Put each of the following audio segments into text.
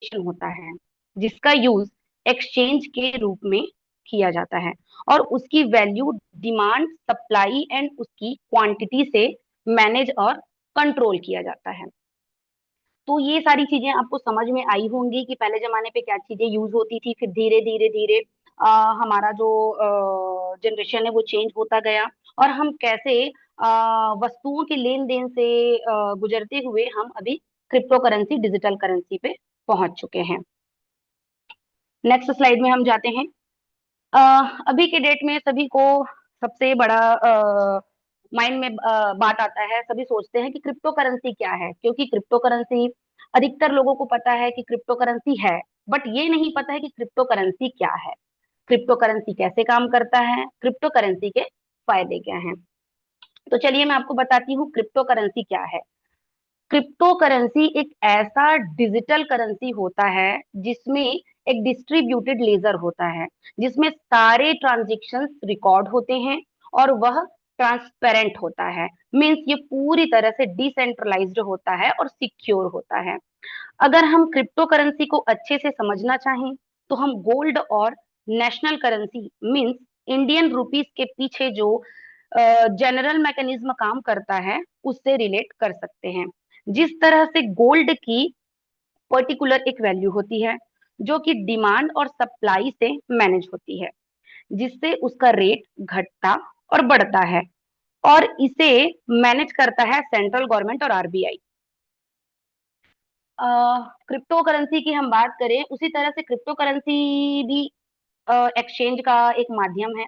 होता है जिसका यूज एक्सचेंज के रूप में किया जाता है, और उसकी वैल्यू डिमांड, सप्लाई एंड उसकी क्वांटिटी से मैनेज और कंट्रोल किया जाता है। तो ये सारी चीजें आपको समझ में आई होंगी कि पहले जमाने पे क्या चीजें यूज होती थी, फिर धीरे धीरे धीरे हमारा जो जनरेशन है वो चेंज होता गया, और हम कैसे वस्तुओं के लेन देन से गुजरते हुए हम अभी क्रिप्टो करेंसी, डिजिटल करेंसी पे पहुंच चुके हैं। नेक्स्ट स्लाइड में हम जाते हैं। अभी के डेट में सभी को सबसे बड़ा माइंड में बात आता है, सभी सोचते हैं कि क्रिप्टो करेंसी क्या है, क्योंकि क्रिप्टो करेंसी, अधिकतर लोगों को पता है कि क्रिप्टो करेंसी है, बट ये नहीं पता है कि क्रिप्टो करेंसी क्या है, क्रिप्टो करेंसी कैसे काम करता है, क्रिप्टो करेंसी के फायदे क्या हैं। तो चलिए मैं आपको बताती हूँ क्रिप्टो करेंसी क्या है। क्रिप्टो करेंसी एक ऐसा डिजिटल करेंसी होता है जिसमें एक डिस्ट्रीब्यूटेड लेजर होता है, जिसमें सारे ट्रांजेक्शन्स रिकॉर्ड होते हैं और वह ट्रांसपेरेंट होता है। मींस ये पूरी तरह से डिसेंट्रलाइज्ड होता है और सिक्योर होता है। अगर हम क्रिप्टो करेंसी को अच्छे से समझना चाहें तो हम गोल्ड और national currency means Indian rupees के पीछे जो जनरल मैकेनिज्म काम करता है उससे रिलेट कर सकते हैं। जिस तरह से गोल्ड की पर्टिकुलर एक वैल्यू होती है जो कि डिमांड और सप्लाई से मैनेज होती है, जिससे उसका रेट घटता और बढ़ता है, और इसे मैनेज करता है सेंट्रल गवर्नमेंट और आरबीआई। क्रिप्टो करेंसी की हम बात करें, उसी तरह से क्रिप्टो करेंसी भी एक्सचेंज का एक माध्यम है।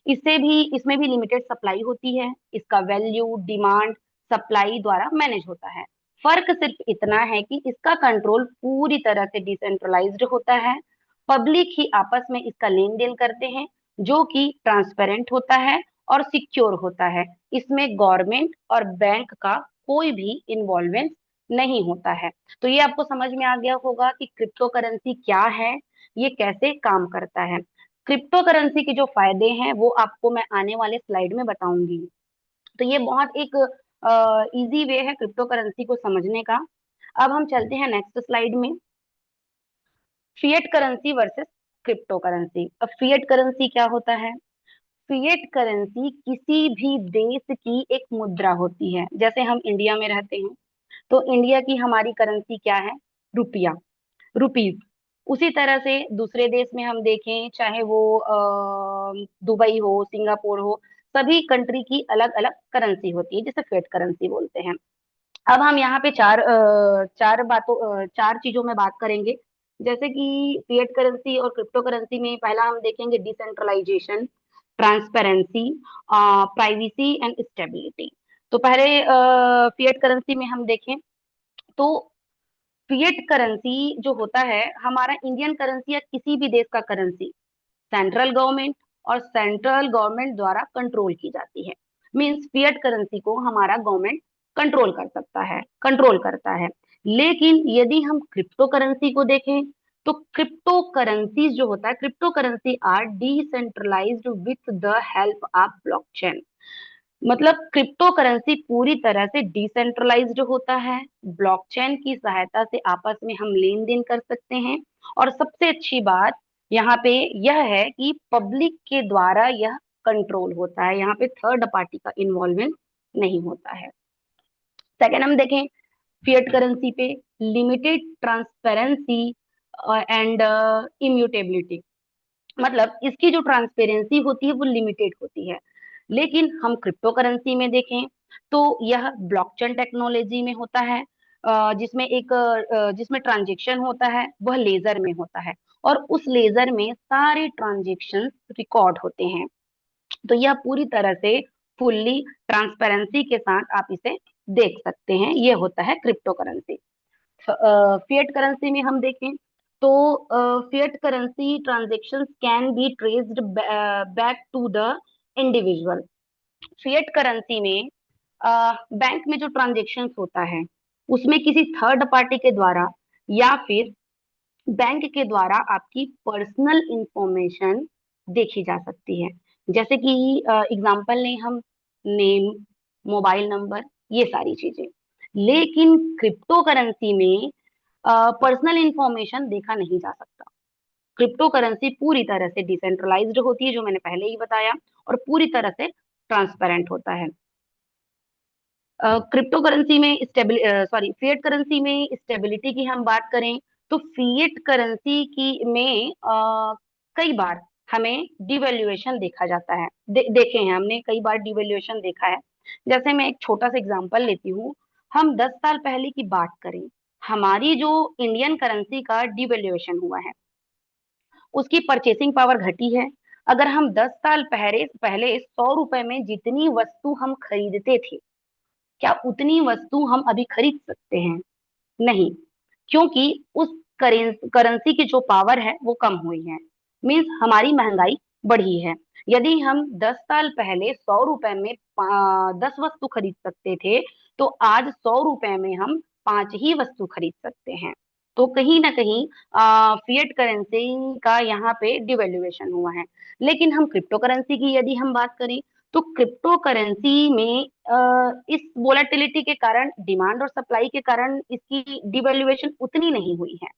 इसमें भी लिमिटेड सप्लाई होती है, इसका वैल्यू डिमांड सप्लाई द्वारा मैनेज होता है। फर्क सिर्फ इतना है कि इसका कंट्रोल पूरी तरह से डिसेंट्रलाइज्ड होता है, पब्लिक ही आपस में इसका लेन देन करते हैं, जो कि ट्रांसपेरेंट होता है और सिक्योर होता है। इसमें गवर्नमेंट और बैंक का कोई भी इन्वॉल्वमेंट नहीं होता है। तो ये आपको समझ में आ गया होगा कि क्रिप्टो करेंसी क्या है, ये कैसे काम करता है। क्रिप्टो करेंसी के जो फायदे हैं वो आपको मैं आने वाले स्लाइड में बताऊंगी। तो ये बहुत एक इजी वे है क्रिप्टो करेंसी को समझने का। अब हम चलते हैं नेक्स्ट स्लाइड में। Fiat currency versus crypto currency. अब फिएट करेंसी क्या होता है? फिएट करेंसी किसी भी देश की एक मुद्रा होती है। जैसे हम इंडिया में रहते हैं तो इंडिया की हमारी करेंसी क्या है? रुपया, रुपीज। उसी तरह से दूसरे देश में हम देखें, चाहे वो दुबई हो, सिंगापुर हो, सभी कंट्री की अलग अलग करेंसी होती है जिसे फिएट करेंसी बोलते हैं। अब हम यहाँ पे चार चीजों में बात करेंगे। जैसे कि फिएट करेंसी और क्रिप्टो करेंसी में पहला हम देखेंगे decentralization, transparency, privacy and stability. तो पहले फिएट करेंसी में हम देखें तो फिएट करेंसी जो होता है, हमारा इंडियन करेंसी या किसी भी देश का करेंसी सेंट्रल गवर्नमेंट और सेंट्रल गवर्नमेंट द्वारा कंट्रोल की जाती है। मींस फिएट करेंसी को हमारा गवर्नमेंट कंट्रोल कर सकता है, कंट्रोल करता है। लेकिन यदि हम क्रिप्टो करेंसी को देखें तो क्रिप्टो करेंसी जो होता है, crypto currency are decentralized with the help of blockchain. मतलब क्रिप्टो करेंसी पूरी तरह से डिसेंट्रलाइज्ड होता है, ब्लॉकचेन की सहायता से आपस में हम लेन देन कर सकते हैं, और सबसे अच्छी बात यहाँ पे यह है कि पब्लिक के द्वारा यह कंट्रोल होता है, यहाँ पे थर्ड पार्टी का इन्वॉल्वमेंट नहीं होता है। सेकेंड हम देखें फिएट करेंसी पे, लिमिटेड ट्रांसपेरेंसी एंड इम्यूटेबिलिटी। मतलब इसकी जो ट्रांसपेरेंसी होती है वो लिमिटेड होती है। लेकिन हम क्रिप्टो करेंसी में देखें तो यह ब्लॉकचेन टेक्नोलॉजी में होता है, जिसमें ट्रांजेक्शन होता है वह लेजर में होता है, और उस लेजर में सारे ट्रांजेक्शन रिकॉर्ड होते हैं। तो यह पूरी तरह से फुल्ली ट्रांसपेरेंसी के साथ आप इसे देख सकते हैं। ये होता है क्रिप्टो करेंसी। फिएट करेंसी में हम देखें तो fiat currency transactions can be traced back to the individual. Fiat currency में बैंक में जो ट्रांजेक्शन्स होता है उसमें किसी थर्ड पार्टी के द्वारा या फिर बैंक के द्वारा आपकी पर्सनल इंफॉर्मेशन देखी जा सकती है। जैसे कि एग्जांपल लें हम, नेम, मोबाइल नंबर, ये सारी चीजें। लेकिन क्रिप्टो करेंसी में पर्सनल इंफॉर्मेशन देखा नहीं जा सकता। क्रिप्टो करेंसी पूरी तरह से डिसेंट्रलाइज्ड होती है, जो मैंने पहले ही बताया, और पूरी तरह से ट्रांसपेरेंट होता है। क्रिप्टो करेंसी में फिएट करेंसी में स्टेबिलिटी की हम बात करें, तो फिएट करेंसी की में कई बार हमें डिवैल्यूएशन देखा जाता है, देखे हैं हमने, कई बार डिवैल्यूएशन देखा है। जैसे मैं एक छोटा सा एग्जांपल लेती हूँ। हम 10 साल पहले की बात करें, हमारी जो इंडियन करेंसी का डिवैल्यूएशन हुआ है, उसकी परचेसिंग पावर घटी है। अगर हम 10 साल पहले पहले 100 रुपए में जितनी वस्तु हम खरीदते थे, क्या उतनी वस्तु हम अभी खरीद सकते हैं? नहीं, क्योंकि उस करेंसी की जो पावर है वो कम हुई है। मीन्स हमारी महंगाई बढ़ी है। यदि हम 10 साल पहले 100 रुपए में 10 वस्तु खरीद सकते थे, तो आज 100 रुपए में हम 5 ही वस्तु खरीद सकते हैं। तो कहीं ना कहीं फिएट करेंसी का यहाँ पे डिवेल्युएशन हुआ है। लेकिन हम क्रिप्टो करेंसी की यदि हम बात करें, तो क्रिप्टो करेंसी में इस वोलेटिलिटी के कारण, डिमांड और सप्लाई के कारण इसकी डिवैल्यूएशन उतनी नहीं हुई है।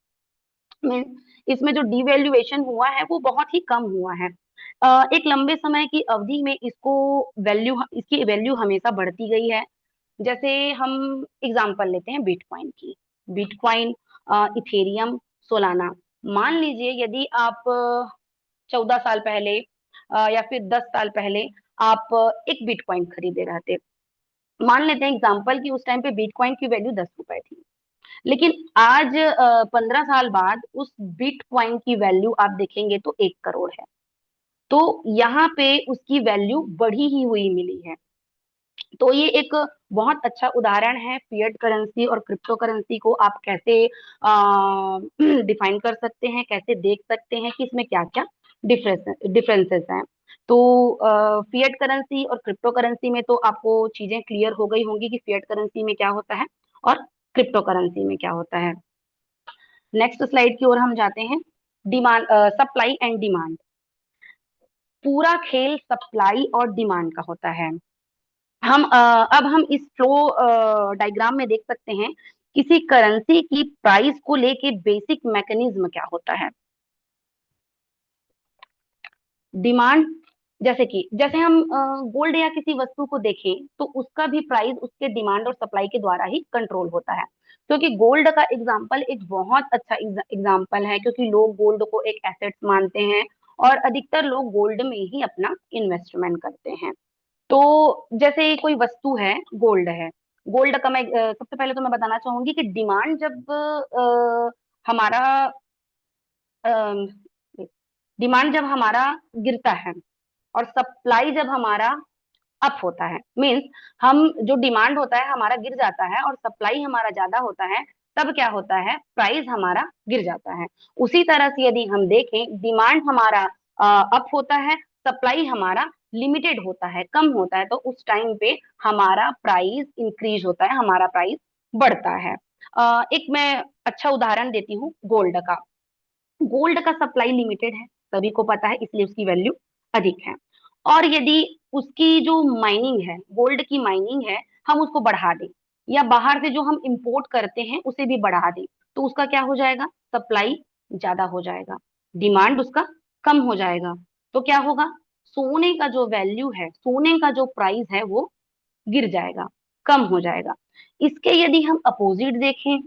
मीन इसमें जो डिवैल्यूएशन हुआ है वो बहुत ही कम हुआ है। एक लंबे समय की अवधि में इसकी वैल्यू हमेशा बढ़ती गई है। जैसे हम एग्जांपल लेते हैं बिटकॉइन की। Bitcoin, Ethereum, Solana. मान लीजिए यदि आप 14 साल पहले या फिर 10 साल पहले आप एक बिटकॉइन खरीदे रहते, मान लेते हैं एग्जांपल कि उस टाइम पे बिटकॉइन की वैल्यू 10 रुपए थी। लेकिन आज 15 साल बाद उस बिटकॉइन की वैल्यू आप देखेंगे तो 1 करोड़ है। तो यहाँ पे उसकी वैल्यू बढ़ी ही हुई मिली है। तो ये एक बहुत अच्छा उदाहरण है फिएट करेंसी और क्रिप्टो करेंसी को आप कैसे डिफाइन कर सकते हैं, कैसे देख सकते हैं कि इसमें क्या क्या डिफरेंसेस हैं। तो फिएट करेंसी और क्रिप्टो करेंसी में तो आपको चीजें क्लियर हो गई होंगी कि फिएट करेंसी में क्या होता है और क्रिप्टो करेंसी में क्या होता है। नेक्स्ट स्लाइड की ओर हम जाते हैं। Demand, supply and demand. पूरा खेल सप्लाई और डिमांड का होता है। अब हम इस फ्लो डायग्राम में देख सकते हैं किसी करेंसी की प्राइस को लेके बेसिक मैकेनिज्म क्या होता है। डिमांड, जैसे हम गोल्ड या किसी वस्तु को देखें तो उसका भी प्राइस उसके डिमांड और सप्लाई के द्वारा ही कंट्रोल होता है। क्योंकि गोल्ड का एग्जाम्पल एक बहुत अच्छा एग्जाम्पल है, क्योंकि लोग गोल्ड को एक एसेट मानते हैं और अधिकतर लोग गोल्ड में ही अपना इन्वेस्टमेंट करते हैं। तो जैसे कोई वस्तु है, गोल्ड है। गोल्ड का मैं सबसे पहले तो मैं बताना चाहूंगी कि डिमांड जब हमारा डिमांड जब हमारा गिरता है और सप्लाई जब हमारा अप होता है, मीन्स हम जो डिमांड होता है हमारा गिर जाता है और सप्लाई हमारा ज्यादा होता है, तब क्या होता है, प्राइस हमारा गिर जाता है। उसी तरह से यदि हम देखें, डिमांड हमारा अप होता है, सप्लाई हमारा लिमिटेड होता है, कम होता है, तो उस टाइम पे हमारा प्राइस इंक्रीज होता है, हमारा प्राइस बढ़ता है। एक मैं अच्छा उदाहरण देती हूँ गोल्ड का। गोल्ड का सप्लाई लिमिटेड है, सभी को पता है, इसलिए उसकी वैल्यू अधिक है। और यदि उसकी जो माइनिंग है, गोल्ड की माइनिंग है, हम उसको बढ़ा दें, या बाहर से जो हम इंपोर्ट करते हैं उसे भी बढ़ा दें, तो उसका क्या हो जाएगा, सप्लाई ज्यादा हो जाएगा, डिमांड उसका कम हो जाएगा। तो क्या होगा, सोने का जो वैल्यू है, सोने का जो प्राइस है वो गिर जाएगा, कम हो जाएगा। इसके यदि हम अपोजिट देखें,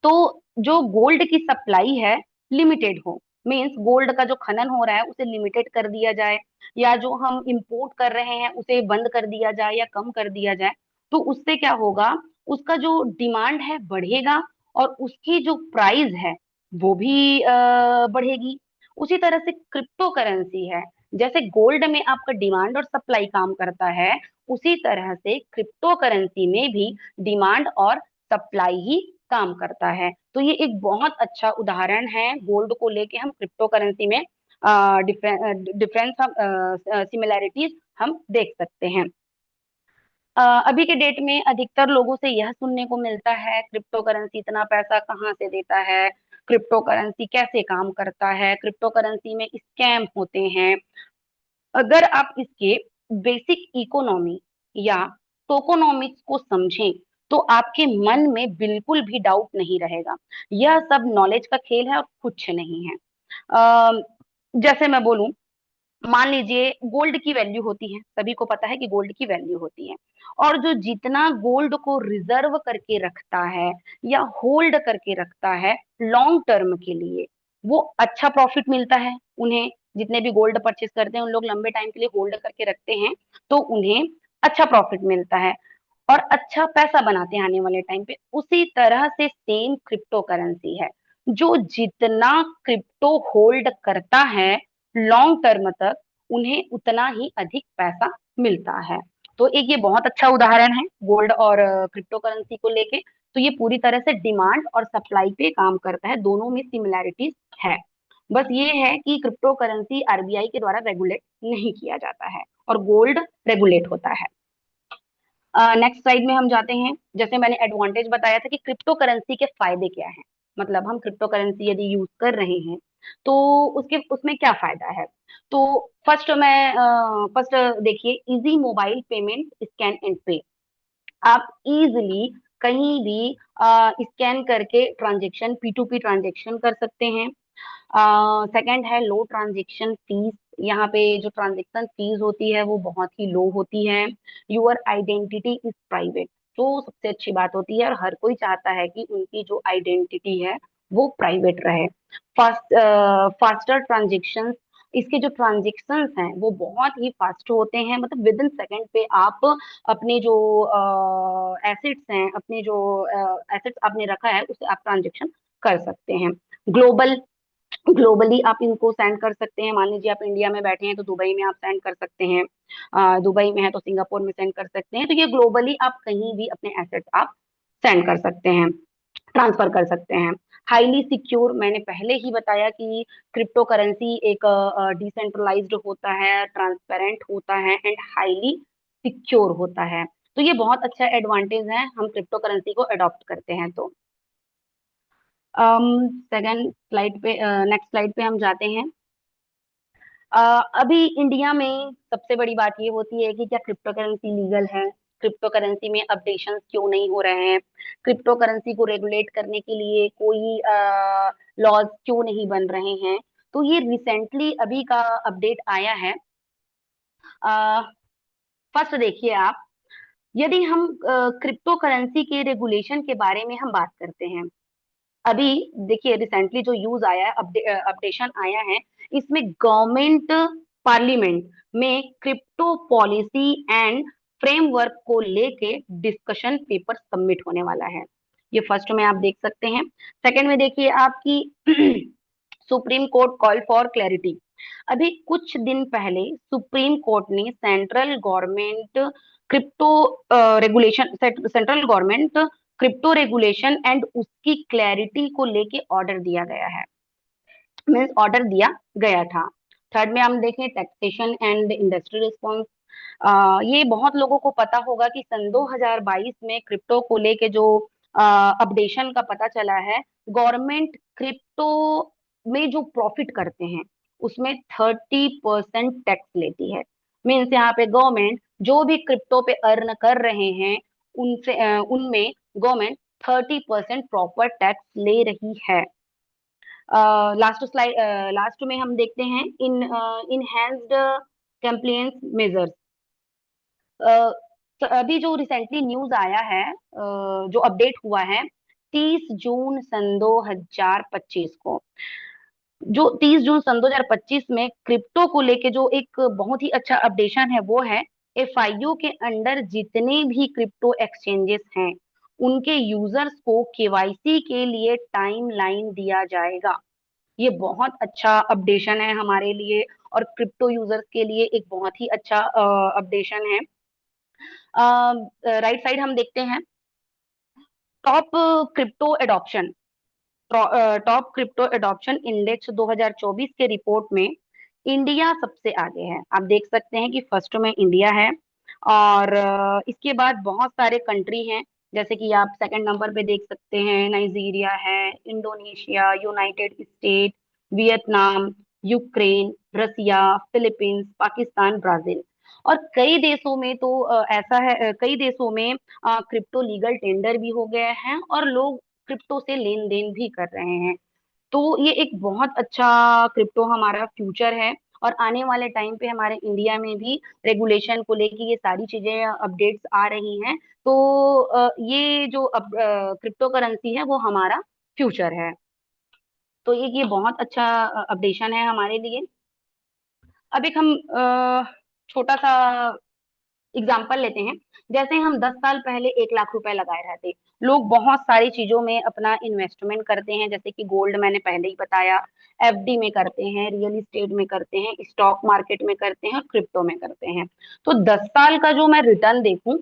तो जो गोल्ड की सप्लाई है लिमिटेड हो, मीन्स गोल्ड का जो खनन हो रहा है उसे लिमिटेड कर दिया जाए, या जो हम इंपोर्ट कर रहे हैं उसे बंद कर दिया जाए या कम कर दिया जाए, तो उससे क्या होगा, उसका जो डिमांड है बढ़ेगा और उसकी जो प्राइस है वो भी बढ़ेगी। उसी तरह से क्रिप्टो करेंसी है, जैसे गोल्ड में आपका डिमांड और सप्लाई काम करता है, उसी तरह से क्रिप्टो करेंसी में भी डिमांड और सप्लाई ही काम करता है। तो ये एक बहुत अच्छा उदाहरण है गोल्ड को लेके, हम क्रिप्टो करेंसी में डिफरेंस, सिमिलैरिटीज हम देख सकते हैं। अभी के डेट में अधिकतर लोगों से यह सुनने को मिलता है, क्रिप्टो करेंसी इतना पैसा कहाँ से देता है, क्रिप्टो करेंसी कैसे काम करता है, क्रिप्टो करेंसी में स्कैम होते हैं। अगर आप इसके बेसिक इकोनॉमी या टोकोनॉमिक्स को समझें, तो आपके मन में बिल्कुल भी डाउट नहीं रहेगा। यह सब नॉलेज का खेल है और कुछ नहीं है। अ, जैसे मैं बोलूं, मान लीजिए गोल्ड की वैल्यू होती है, सभी को पता है कि गोल्ड की वैल्यू होती है। और जो जितना गोल्ड को रिजर्व करके रखता है या होल्ड करके रखता है लॉन्ग टर्म के लिए, वो अच्छा प्रॉफिट मिलता है उन्हें। जितने भी गोल्ड परचेस करते हैं उन लोग लंबे टाइम के लिए होल्ड करके रखते हैं, तो उन्हें अच्छा प्रॉफिट मिलता है और अच्छा पैसा बनाते हैं आने वाले टाइम पे। उसी तरह से सेम क्रिप्टो करेंसी है, जो जितना क्रिप्टो होल्ड करता है लॉन्ग टर्म तक, उन्हें उतना ही अधिक पैसा मिलता है। तो एक ये बहुत अच्छा उदाहरण है गोल्ड और क्रिप्टो करेंसी को लेके। तो ये पूरी तरह से डिमांड और सप्लाई पे काम करता है, दोनों में सिमिलैरिटीज है। बस ये है कि क्रिप्टो करेंसी आरबीआई के द्वारा रेगुलेट नहीं किया जाता है और गोल्ड रेगुलेट होता है। नेक्स्ट स्लाइड में हम जाते हैं। जैसे मैंने एडवांटेज बताया था कि क्रिप्टो करेंसी के फायदे क्या हैं, मतलब हम क्रिप्टो करेंसी यदि यूज कर रहे हैं तो उसके उसमें क्या फायदा है। तो फर्स्ट देखिए, easy mobile payment, scan and पे। आप इजिली कहीं भी स्कैन करके ट्रांजेक्शन, P2P ट्रांजेक्शन कर सकते हैं। सेकंड है लो ट्रांजेक्शन फीस। यहाँ पे जो ट्रांजेक्शन फीस होती है वो बहुत ही लो होती है। योर आइडेंटिटी इज प्राइवेट, जो सबसे अच्छी बात होती है, और हर कोई चाहता है कि उनकी जो आइडेंटिटी है वो प्राइवेट रहे। फास्टर ट्रांजेक्शन, इसके जो ट्रांजेक्शन्स हैं वो बहुत ही फास्ट होते हैं, मतलब विद इन सेकेंड पे आप अपने जो एसेट्स हैं, अपने जो एसेट्स आपने रखा है उसे आप ट्रांजेक्शन कर सकते हैं। ग्लोबल, ग्लोबली आप इनको सेंड कर सकते हैं। मान लीजिए आप इंडिया में बैठे हैं तो दुबई में आप सेंड कर सकते हैं, दुबई में है तो सिंगापुर में सेंड कर सकते हैं। तो ये ग्लोबली आप कहीं भी अपने एसेट्स आप सेंड कर सकते हैं, ट्रांसफर कर सकते हैं। हाईली सिक्योर, मैंने पहले ही बताया कि क्रिप्टो करेंसी एक डिसेंट्रलाइज्ड होता है, ट्रांसपेरेंट होता है एंड हाईली सिक्योर होता है। तो ये बहुत अच्छा एडवांटेज है हम क्रिप्टो करेंसी को अडॉप्ट करते हैं तो। सेकंड स्लाइड पे, नेक्स्ट स्लाइड पे हम जाते हैं। अभी इंडिया में सबसे बड़ी बात ये होती है कि क्या क्रिप्टो करेंसी लीगल है, क्रिप्टो करेंसी में अपडेशन क्यों नहीं हो रहे हैं, क्रिप्टो करेंसी को रेगुलेट करने के लिए कोई लॉज क्यों नहीं बन रहे हैं। तो ये रिसेंटली अभी का अपडेट आया है। फर्स्ट देखिए आप, यदि हम क्रिप्टो करेंसी के रेगुलेशन के बारे में हम बात करते हैं, अभी देखिए रिसेंटली जो यूज आया है, अपडेशन आया है, इसमें गवर्नमेंट पार्लियामेंट में क्रिप्टो पॉलिसी एंड फ्रेमवर्क को लेके डिस्कशन पेपर सबमिट होने वाला है। ये फर्स्ट में आप देख सकते हैं। सेकंड में देखिए आपकी supreme court call for clarity. अभी कुछ दिन पहले सुप्रीम कोर्ट ने central government crypto regulation, central government crypto regulation and उसकी क्लैरिटी को लेके ऑर्डर दिया गया है, मीन्स ऑर्डर दिया गया था। थर्ड में हम देखें टैक्सेशन एंड इंडस्ट्री रिस्पॉन्स। ये बहुत लोगों को पता होगा कि सन 2022 में क्रिप्टो को लेके जो अपडेशन का पता चला है, गवर्नमेंट क्रिप्टो में जो प्रॉफिट करते हैं उसमें 30% टैक्स लेती है। मीन्स यहाँ पे गवर्नमेंट जो भी क्रिप्टो पे अर्न कर रहे हैं उनसे उनमें गवर्नमेंट 30% प्रॉपर टैक्स ले रही है। लास्ट स्लाइड, लास्ट में हम देखते हैं इन इनहैंस्ड कंप्लायंस मेजर्स। तो अभी जो रिसेंटली न्यूज आया है, जो अपडेट हुआ है 30 जून सन 2025 को, जो 30 जून सन 2025 में क्रिप्टो को लेके जो एक बहुत ही अच्छा अपडेशन है वो है, एफआईओ के अंडर जितने भी क्रिप्टो एक्सचेंजेस हैं उनके यूजर्स को केवाईसी के लिए टाइम लाइन दिया जाएगा। ये बहुत अच्छा अपडेशन है हमारे लिए और क्रिप्टो यूजर्स के लिए एक बहुत ही अच्छा अपडेशन है। राइट साइड हम देखते हैं top crypto adoption, top crypto adoption index 2024 के रिपोर्ट में इंडिया सबसे आगे है। आप देख सकते हैं कि फर्स्ट में इंडिया है और इसके बाद बहुत सारे कंट्री हैं, जैसे कि आप सेकंड नंबर पे देख सकते हैं नाइजीरिया है, Indonesia, United State, Vietnam, Ukraine, Russia, Philippines, Pakistan, Brazil. और कई देशों में तो ऐसा है, कई देशों में क्रिप्टो लीगल टेंडर भी हो गए हैं और लोग क्रिप्टो से लेन देन भी कर रहे हैं। तो ये एक बहुत अच्छा क्रिप्टो हमारा फ्यूचर है। और आने वाले टाइम पे हमारे इंडिया में भी रेगुलेशन को लेके ये सारी चीजें अपडेट्स आ रही हैं। तो ये जो क्रिप्टो करेंसी है वो हमारा फ्यूचर है। तो ये बहुत अच्छा अपडेशन है हमारे लिए। अब एक हम छोटा सा एग्जाम्पल लेते हैं। जैसे हम 10 साल पहले 1 लाख रुपए लगाए रहते, लोग बहुत सारी चीजों में अपना इन्वेस्टमेंट करते हैं, जैसे कि गोल्ड मैंने पहले ही बताया, एफडी में करते हैं, रियल इस्टेट में करते हैं, स्टॉक मार्केट में करते हैं और क्रिप्टो में करते हैं। तो 10 साल का जो मैं रिटर्न देखूं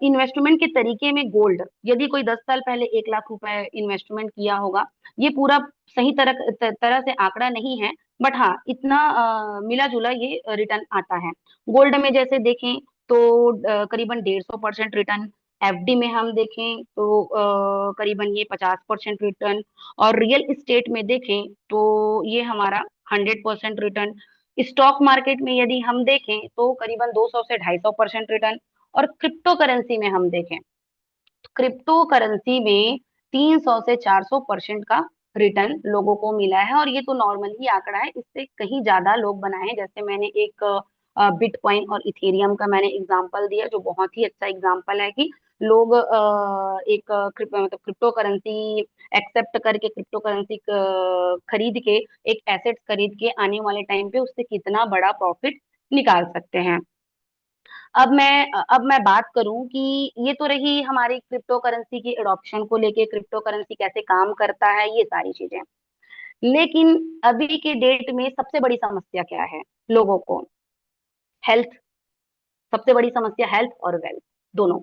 इन्वेस्टमेंट के तरीके में, गोल्ड यदि कोई 10 साल पहले 1 लाख रुपए इन्वेस्टमेंट किया होगा, ये पूरा सही तरह से आंकड़ा नहीं है, बट हाँ इतना मिला जुला ये रिटर्न आता है। गोल्ड में जैसे देखें तो करीबन 150% रिटर्न, एफडी में हम देखें तो करीबन ये 50% रिटर्न, और रियल इस्टेट में देखें तो ये हमारा 100% रिटर्न, स्टॉक मार्केट में यदि हम देखें तो करीबन 200 से 250% रिटर्न, और क्रिप्टो करेंसी में हम देखें तो क्रिप्टो करेंसी में 300 से 400% का रिटर्न लोगों को मिला है। और ये तो नॉर्मल ही आंकड़ा है, इससे कहीं ज्यादा लोग बनाए हैं। जैसे मैंने एक बिटकॉइन और इथेरियम का मैंने एग्जांपल दिया, जो बहुत ही अच्छा एग्जांपल है कि लोग एक मतलब क्रिप्टो करेंसी एक्सेप्ट करके, क्रिप्टो करेंसी खरीद के, एक एसेट खरीद के आने वाले टाइम पे उससे कितना बड़ा प्रॉफिट निकाल सकते हैं। अब मैं बात करूं कि ये तो रही हमारी क्रिप्टो करेंसी की एडॉप्शन को लेके, क्रिप्टो करेंसी कैसे काम करता है, ये सारी चीजें। लेकिन अभी के डेट में सबसे बड़ी समस्या क्या है लोगों को? हेल्थ। सबसे बड़ी समस्या हेल्थ और वेल्थ दोनों।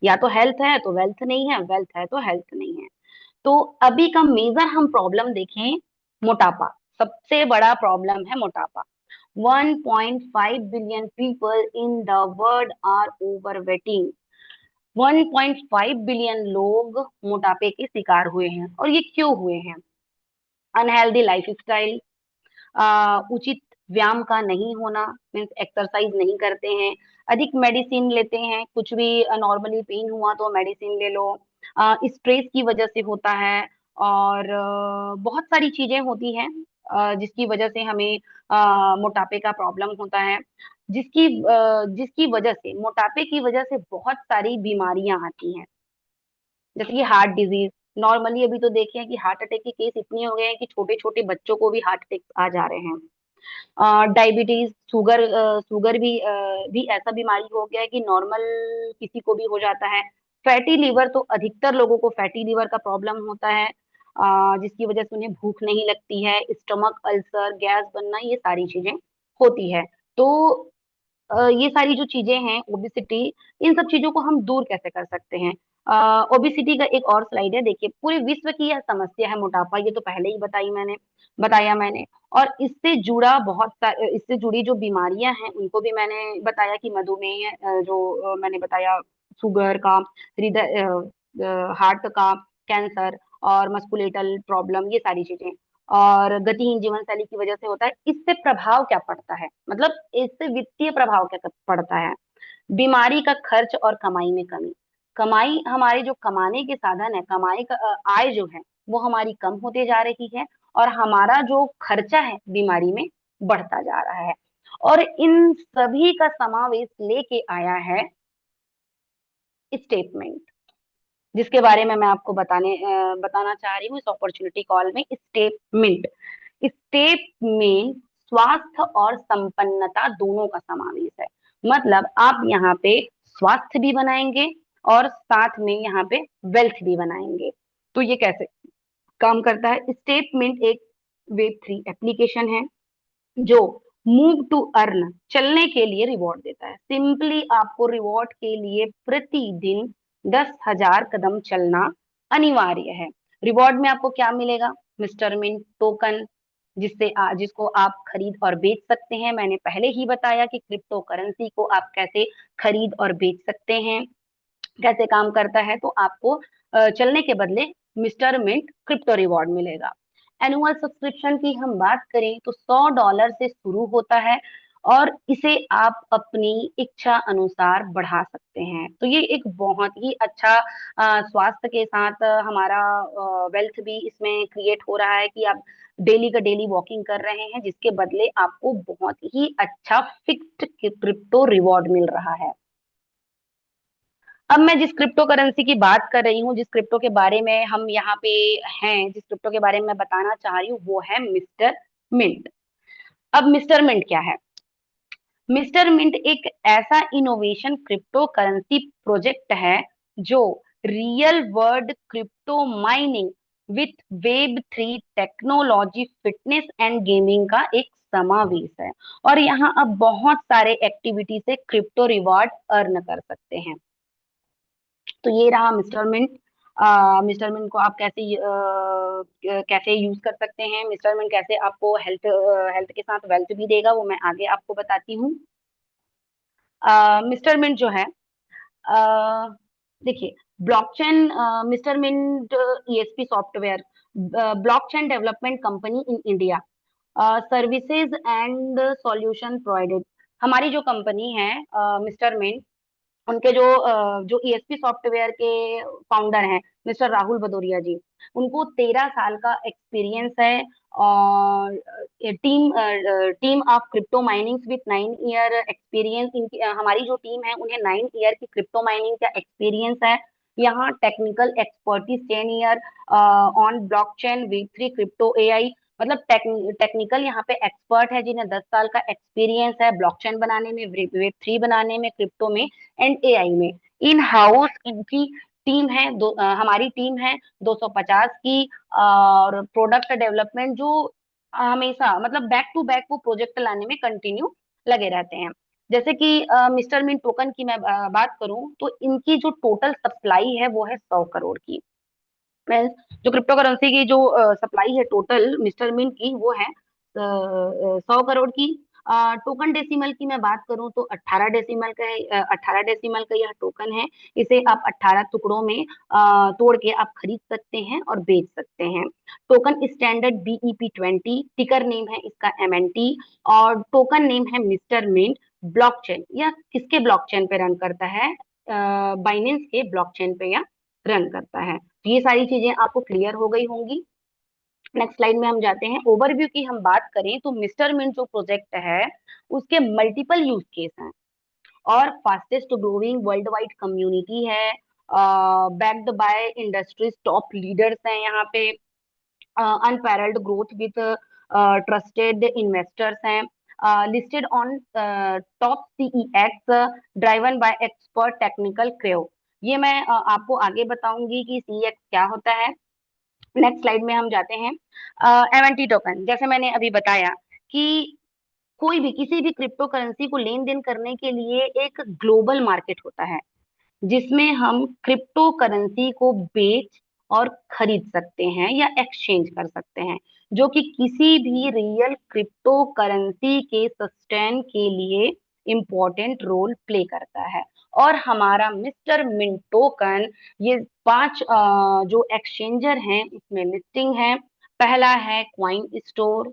या तो हेल्थ है तो वेल्थ नहीं है, वेल्थ है तो हेल्थ नहीं है। तो अभी का मेजर हम प्रॉब्लम देखें, मोटापा। सबसे बड़ा प्रॉब्लम है मोटापा। 1.5 billion people in the world are overweighting. 1.5 billion लोग मोटापे के शिकार हुए हैं। और ये क्यों हुए हैं? अनहेल्दी लाइफस्टाइल, उचित व्यायाम का नहीं होना, मीन्स एक्सरसाइज नहीं करते हैं, अधिक मेडिसिन लेते हैं, कुछ भी नॉर्मली पेन हुआ तो मेडिसिन ले लो, स्ट्रेस की वजह से होता है, और बहुत सारी चीजें होती हैं जिसकी वजह से हमें मोटापे का प्रॉब्लम होता है। जिसकी वजह से, मोटापे की वजह से बहुत सारी बीमारियां आती हैं, जैसे कि हार्ट डिजीज। नॉर्मली अभी तो देखे हैं कि हार्ट अटैक के केस इतने हो गए हैं कि छोटे छोटे बच्चों को भी हार्ट अटैक आ जा रहे हैं। डायबिटीज, शुगर भी ऐसा बीमारी हो गया है कि नॉर्मल किसी को भी हो जाता है। फैटी लीवर, तो अधिकतर लोगों को फैटी लीवर का प्रॉब्लम होता है, जिसकी वजह से उन्हें भूख नहीं लगती है, स्टमक अल्सर, गैस बनना, ये सारी चीजें होती है। तो ये सारी जो चीजें हैं, ओबिसिटी, इन सब चीजों को हम दूर कैसे कर सकते हैं? ओबिसिटी का एक और स्लाइड है, देखिए। पूरे विश्व की यह समस्या है मोटापा, ये तो पहले ही बताया मैंने। और इससे जुड़ी जो बीमारियां हैं उनको भी मैंने बताया कि मधुमेह, जो मैंने बताया, शुगर का, हृदय, हार्ट का, कैंसर और मस्कुलेटल प्रॉब्लम, ये सारी चीजें। और गतिहीन जीवन शैली की वजह से होता है। इससे प्रभाव क्या पड़ता है, मतलब इससे वित्तीय प्रभाव क्या पड़ता है? बीमारी का खर्च और कमाई में कमी। कमाई, हमारे जो कमाने के साधन है, कमाई का आय जो है वो हमारी कम होते जा रही है, और हमारा जो खर्चा है बीमारी में बढ़ता जा रहा है। और इन सभी का समावेश लेके आया है स्टेटमेंट, जिसके बारे में मैं आपको बताना चाह रही हूँ इस अपॉर्चुनिटी कॉल में। स्टेटमेंट, स्टेटमेंट स्वास्थ्य और संपन्नता दोनों का समावेश है। मतलब आप यहाँ पे स्वास्थ्य भी बनाएंगे और साथ में यहाँ पे वेल्थ भी बनाएंगे। तो ये कैसे काम करता है? स्टेटमेंट एक वेब 3 एप्लीकेशन है जो मूव टू अर्न, चलने के लिए रिवॉर्ड देता है। सिंपली आपको रिवॉर्ड के लिए प्रतिदिन 10,000 कदम चलना अनिवार्य है। रिवॉर्ड में आपको क्या मिलेगा? मिस्टर मिंट टोकन, जिसको आप खरीद और बेच सकते हैं। मैंने पहले ही बताया कि क्रिप्टो करेंसी को आप कैसे खरीद और बेच सकते हैं, कैसे काम करता है। तो आपको चलने के बदले मिस्टर मिंट क्रिप्टो रिवॉर्ड मिलेगा। एनुअल सब्सक्रिप्शन की हम बात करें तो $100 से शुरू होता है, और इसे आप अपनी इच्छा अनुसार बढ़ा सकते हैं। तो ये एक बहुत ही अच्छा स्वास्थ्य के साथ हमारा वेल्थ भी इसमें क्रिएट हो रहा है कि आप डेली का डेली वॉकिंग कर रहे हैं, जिसके बदले आपको बहुत ही अच्छा फिक्स्ड क्रिप्टो रिवॉर्ड मिल रहा है। अब मैं जिस क्रिप्टो करेंसी की बात कर रही हूँ, जिस क्रिप्टो के बारे में हम यहाँ पे हैं, जिस क्रिप्टो के बारे में मैं बताना चाह रही हूँ, वो है मिस्टर मिंट। अब मिस्टर मिंट क्या है? मिस्टर मिंट एक ऐसा इनोवेशन क्रिप्टो करेंसी प्रोजेक्ट है जो real world crypto mining with web 3 technology, fitness and gaming का एक समावेश है। और यहाँ आप बहुत सारे एक्टिविटी से क्रिप्टो रिवॉर्ड अर्न कर सकते हैं। तो ये रहा मिस्टर मिंट। मिस्टर मिंट को आप कैसे यूज कर सकते हैं, मिस्टर मिंट कैसे आपको हेल्थ हेल्थ के साथ वेल्थ भी देगा, वो मैं आगे आपको बताती हूँ। मिस्टर मिंट जो है, अ, देखिए, blockchain, mister Mint ESP software, blockchain development company in India, services and solution provided. हमारी जो कंपनी है मिस्टर मिंट, उनके जो ईएसपी सॉफ्टवेयर के फाउंडर हैं मिस्टर राहुल भदौरिया जी, उनको 13 साल का एक्सपीरियंस है। और team of crypto mining with 9 year experience, इनकी हमारी जो टीम है उन्हें 9 ईयर की क्रिप्टो माइनिंग का एक्सपीरियंस है। यहाँ technical expertise 10 year on blockchain web 3 crypto AI, मतलब टेक्निकल यहाँ पे एक्सपर्ट है जिन्हें 10 साल का एक्सपीरियंस है ब्लॉकचेन बनाने में, वेब 3 बनाने में, क्रिप्टो में एंड एआई में। इन हाउस इनकी टीम है हमारी टीम है 250 की। और प्रोडक्ट डेवलपमेंट जो हमेशा मतलब बैक टू बैक वो प्रोजेक्ट लाने में कंटिन्यू लगे रहते हैं। जैसे कि मिस्टर मिन टोकन की मैं बात करूं तो इनकी जो टोटल सप्लाई है वो है 100 करोड़ की। मीन्स जो क्रिप्टो करेंसी की जो सप्लाई है टोटल मिस्टर मिंट की, वो है 100 करोड़ की। टोकन डेसिमल की मैं बात करूं तो 18 डेसिमल का है, 18 डेसिमल का यह टोकन है। इसे आप 18 टुकड़ों में तोड़ के आप खरीद सकते हैं और बेच सकते हैं। टोकन स्टैंडर्ड BEP20, टिकर नेम है इसका MNT, और टोकन नेम है मिस्टर मिंट। ब्लॉकचेन, यह किसके ब्लॉकचेन पे रन करता है? बाइनेंस के ब्लॉकचेन पे यह रन करता है। ये सारी चीजें आपको क्लियर हो गई होंगी। नेक्स्ट स्लाइड में हम जाते हैं। ओवरव्यू की हम बात करें तो मिस्टर मिंट जो प्रोजेक्ट है उसके मल्टीपल यूज केस हैं और fastest growing world wide community है, backed by industries top leaders हैं यहाँ पे, unparalleled growth with trusted investors हैं, listed on top CEX, driven by expert technical crew. ये मैं आपको आगे बताऊंगी कि CEX क्या होता है। नेक्स्ट स्लाइड में हम जाते हैं। MNT टोकन, जैसे मैंने अभी बताया कि कोई भी किसी भी क्रिप्टो करेंसी को लेन देन करने के लिए एक ग्लोबल मार्केट होता है जिसमें हम क्रिप्टो करेंसी को बेच और खरीद सकते हैं या एक्सचेंज कर सकते हैं, जो कि किसी भी रियल क्रिप्टो करेंसी के सस्टेन के लिए इम्पोर्टेंट रोल प्ले करता है। और हमारा मिस्टर मिंट टोकन ये 5 जो एक्सचेंजर हैं उसमें लिस्टिंग है। पहला है क्वाइन स्टोर,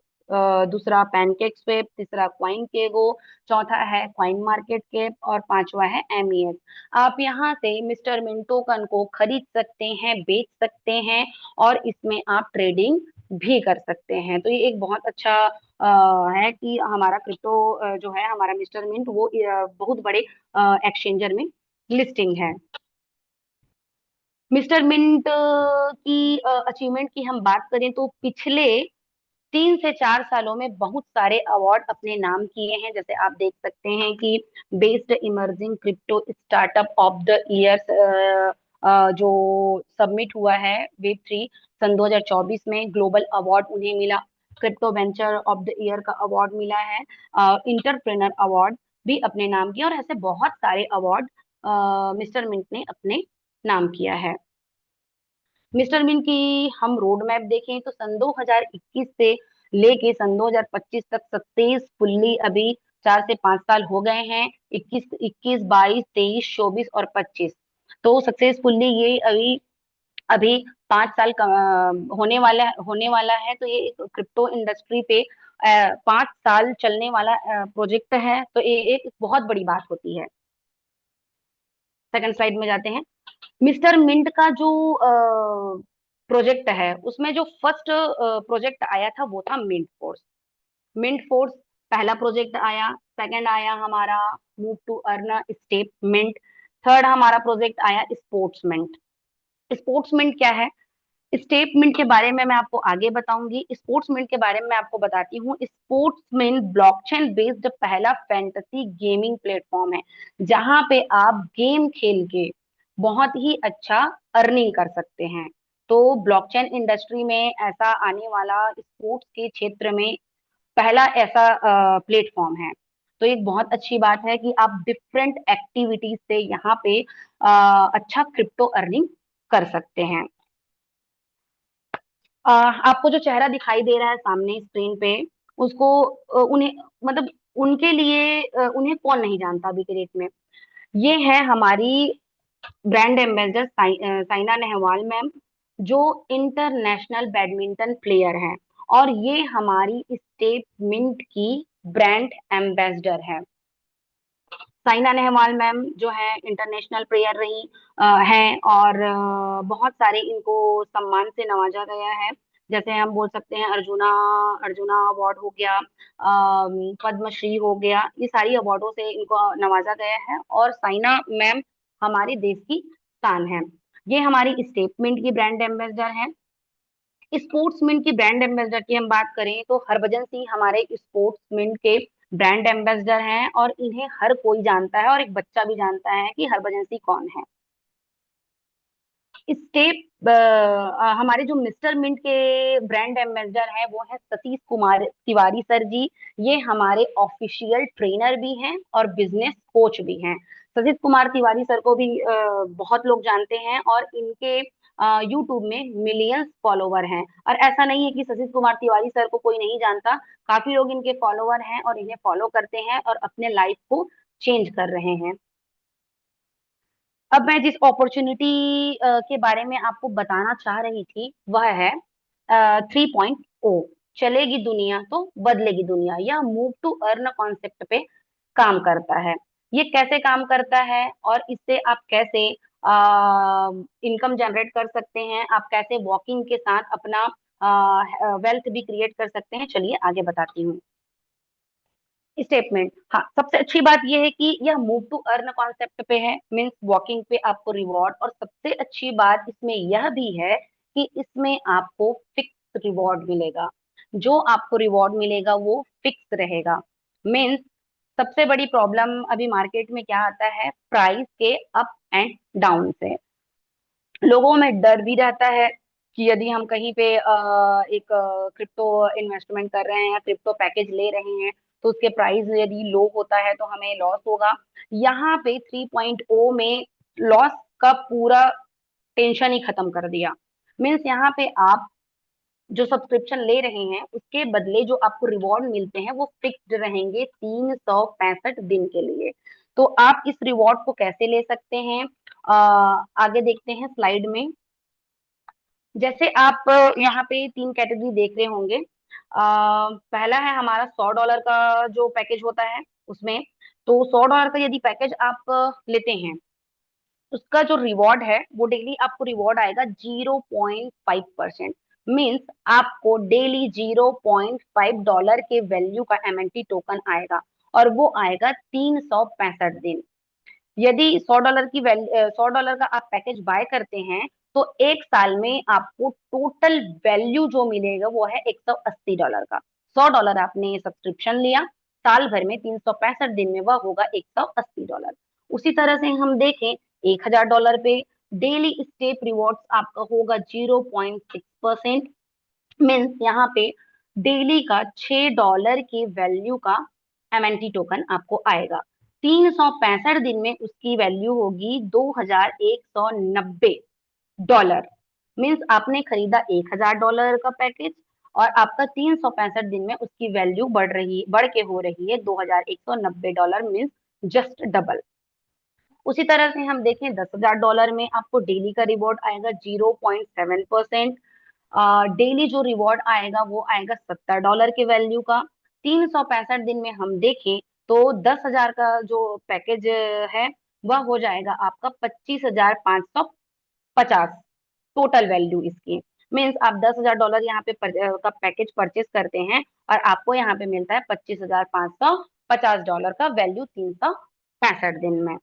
दूसरा पैनकेक स्वेप, तीसरा क्वाइन केगो, चौथा है क्वाइन मार्केट कैप और पांचवा है MEX। आप यहाँ से मिस्टर मिंट टोकन को खरीद सकते हैं, बेच सकते हैं और इसमें आप ट्रेडिंग भी कर सकते हैं। तो ये एक बहुत अच्छा है कि हमारा क्रिप्टो जो है हमारा मिस्टर मिंट वो बहुत बड़े एक्सचेंजर में लिस्टिंग है। मिस्टर मिंट की अचीवमेंट की हम बात करें तो पिछले 3 से 4 सालों में बहुत सारे अवार्ड अपने नाम किए हैं। जैसे आप देख सकते हैं कि best emerging crypto startup of the year जो सबमिट हुआ है वेब 3 सन 2024 में, ग्लोबल अवार्ड उन्हें मिला। Crypto venture of the year का अवार्ड मिला है, इंटरप्रेनर अवार्ड भी अपने नाम किया, और ऐसे बहुत सारे अवार्ड मिस्टर मिंट ने अपने नाम किया है। मिस्टर बीन की हम रोड मैप देखें तो सन 2021 से लेके सन 2025 तक सक्सेसफुली अभी 4 से 5 साल हो गए हैं। 21, 21, 22, 23, 24 और 25, तो सक्सेसफुली ये अभी अभी 5 साल का होने वाला है। तो ये एक क्रिप्टो इंडस्ट्री पे 5 साल चलने वाला प्रोजेक्ट है, तो ये एक बहुत बड़ी बात होती है। सेकंड स्लाइड में जाते हैं। मिस्टर मिंट का जो प्रोजेक्ट है, उसमें जो फर्स्ट प्रोजेक्ट आया था वो था मिंट फोर्स। मिंट फोर्स पहला प्रोजेक्ट आया। सेकंड आया हमारा move to earn statement. Third हमारा प्रोजेक्ट आया स्पोर्ट्समेंट। स्पोर्ट्समेंट क्या है? स्टेटमेंट के बारे में मैं आपको आगे बताऊंगी। स्पोर्ट्समेंट के बारे में मैं आपको बताती हूँ। स्पोर्ट्समेंट ब्लॉकचेन बेस्ड पहला फैंटेसी गेमिंग प्लेटफॉर्म है, जहां पे आप गेम खेल के बहुत ही अच्छा अर्निंग कर सकते हैं। तो ब्लॉकचेन इंडस्ट्री में ऐसा आने वाला स्पोर्ट्स के क्षेत्र में पहला ऐसा प्लेटफॉर्म है। तो एक बहुत अच्छी बात है कि आप डिफरेंट एक्टिविटीज से यहाँ पे अच्छा क्रिप्टो अर्निंग कर सकते हैं। आपको जो चेहरा दिखाई दे रहा है सामने स्क्रीन पे, उसको उन्हें मतलब उनके लिए उन्हें कौन नहीं जानता अभी के डेट में। ये है हमारी brand ambassador Saina Nehwal ma'am, जो इंटरनेशनल बैडमिंटन प्लेयर हैं, और ये हमारी स्टेट मिंट की ब्रांड एम्बेसडर है। साइना नेहवाल मैम जो है इंटरनेशनल प्लेयर रही हैं, और बहुत सारे इनको सम्मान से नवाजा गया है। जैसे हम बोल सकते हैं अर्जुना अर्जुना अवार्ड हो गया, पद्मश्री हो गया, ये सारी अवार्डों से इनको नवाजा गया है। और साइना मैम हमारे देश की शान है। ये हमारी स्टेटमेंट की ब्रांड एम्बेसडर है। स्पोर्ट्समेन की ब्रांड एम्बेसडर की हम बात करें तो हरभजन सिंह हमारे स्पोर्ट्समेन के ब्रांड एम्बेसडर हैं, और इन्हें हर कोई जानता है, और एक बच्चा भी जानता है कि हरभजन सिंह कौन है। स्टेप हमारे जो मिस्टर मिंट के ब्रांड एम्बेसडर हैं वो है सतीश कुमार तिवारी सर जी। ये हमारे ऑफिशियल ट्रेनर भी हैं और बिजनेस कोच भी हैं। सतीश कुमार तिवारी सर को भी बहुत लोग जानते हैं, और इनके यूट्यूब में मिलियंस फॉलोवर हैं। और ऐसा नहीं है कि सतीश कुमार तिवारी सर को कोई नहीं जानता, काफी लोग इनके फॉलोवर हैं और इन्हें फॉलो करते हैं और अपने लाइफ को चेंज कर रहे हैं। अब मैं जिस अपॉर्चुनिटी के बारे में आपको बताना चाह रही थी वह है 3.0। चलेगी दुनिया तो बदलेगी दुनिया। यह मूव टू अर्न कॉन्सेप्ट पे काम करता है। ये कैसे काम करता है और इससे आप कैसे इनकम जनरेट कर सकते हैं, आप कैसे वॉकिंग के साथ अपना वेल्थ भी क्रिएट कर सकते हैं, चलिए आगे बताती हूँ। स्टेटमेंट, हाँ, सबसे अच्छी बात यह है कि यह मूव टू अर्न कॉन्सेप्ट पे है, मीन्स वॉकिंग पे आपको रिवॉर्ड। और सबसे अच्छी बात इसमें यह भी है कि इसमें आपको फिक्स रिवॉर्ड मिलेगा। जो आपको रिवॉर्ड मिलेगा वो फिक्स रहेगा। मीन्स सबसे बड़ी प्रॉब्लम अभी मार्केट में क्या आता है, प्राइस के अप एंड डाउन से लोगों में डर भी रहता है कि यदि हम कहीं पे एक क्रिप्टो इन्वेस्टमेंट कर रहे हैं या क्रिप्टो पैकेज ले रहे हैं, तो उसके प्राइस यदि लो होता है तो हमें लॉस होगा। यहाँ पे 3.0 में लॉस का पूरा टेंशन ही खत्म कर दिया। मीन्स यहाँ पे आप जो सब्सक्रिप्शन ले रहे हैं उसके बदले जो आपको रिवॉर्ड मिलते हैं वो फिक्स्ड रहेंगे 365 दिन के लिए। तो आप इस रिवॉर्ड को कैसे ले सकते हैं, आगे देखते हैं स्लाइड में। जैसे आप यहाँ पे 3 कैटेगरी देख रहे होंगे। पहला है हमारा $100 का जो पैकेज होता है उसमें। तो $100 का यदि पैकेज आप लेते हैं, उसका जो रिवॉर्ड है वो डेली आपको रिवॉर्ड आएगा 0.5%। मीन्स आपको डेली $0.5 के वैल्यू का एमएनटी टोकन आएगा, और वो आएगा 365 दिन। यदि $100 का आप पैकेज बाय करते हैं, तो एक साल में आपको टोटल वैल्यू जो मिलेगा वो है $180 का। $100 आपने सब्सक्रिप्शन लिया, साल भर में 365 दिन में वह होगा $180। उसी तरह से हम देखें, $1000 पे डेली स्टेप रिवॉर्ड्स आपका होगा 0.6%। मीन्स यहाँ पे डेली का $6 के वैल्यू का एमएनटी टोकन आपको आएगा। 365 दिन में उसकी वैल्यू होगी $2190। मीन्स आपने खरीदा $1000 का पैकेज, और आपका 365 दिन में उसकी वैल्यू बढ़ के हो रही है $2190। Means just double. उसी तरह से हम देखें $10,000 में आपको डेली का रिवॉर्ड आएगा 0.7%। डेली जो रिवॉर्ड आएगा वो आएगा $70 के वैल्यू का। 365 दिन में हम देखें तो 10,000 का जो पैकेज है वह हो जाएगा आपका 25,550 टोटल वैल्यू इसकी। मीन्स आप $10,000 यहाँ पे का पैकेज परचेस करते हैं और आपको यहाँ पे मिलता है $25,550 का वैल्यू 365 दिन में।